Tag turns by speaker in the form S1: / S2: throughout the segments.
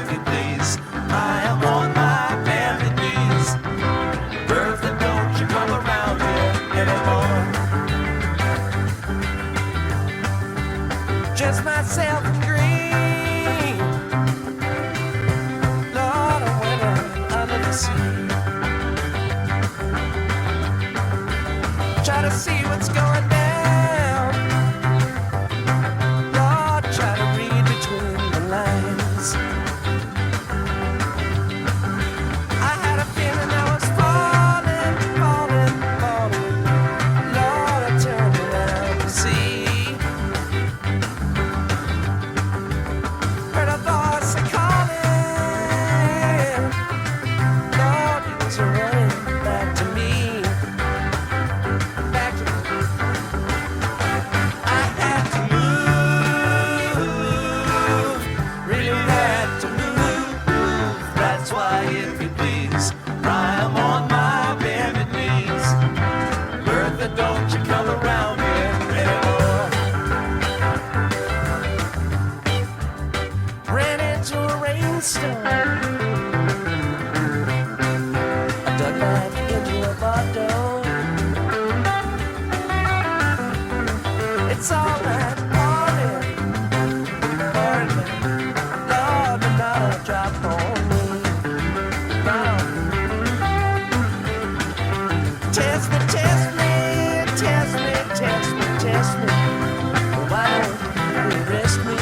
S1: if you please. I am on my bended knees. Bertha, don't you come around here anymore. Just myself and green. Lord, I went under the sea. Try to see what's going down. Lord, try to read between the lines. I had a feeling I was falling, falling, falling. Lord, I turned around to see. Heard a voice calling. Lord, it was running back to me. If you please, I am on my bended knees. Bertha, don't you come around here anymore. Ran into a rainstorm. I dug back into a bottle. It's all right, party, party. Lord, but not a drop on me. Test me, test me, test me, test me, test me. Why don't you arrest me?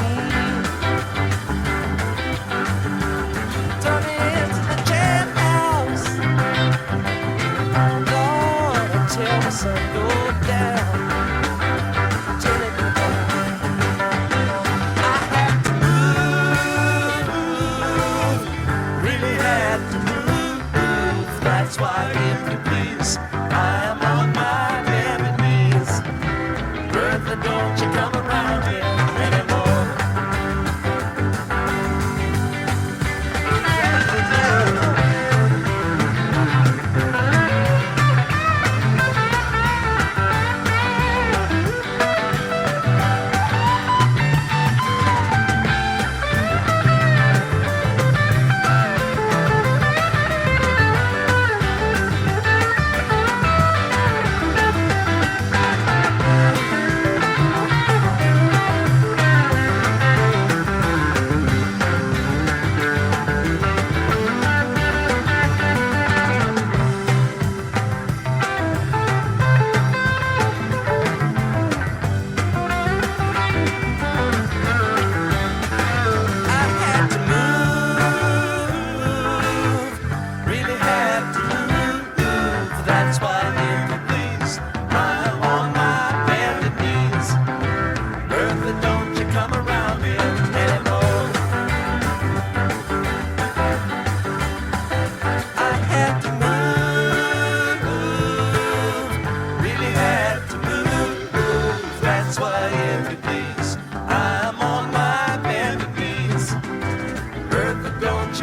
S1: Turn me into the jailhouse. Lord, tell me son, go down. Tell it go down. I had to move, really had to move. That's why, if you please, I am on my bended knees. Bertha, don't you come around here anymore.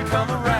S1: Come around.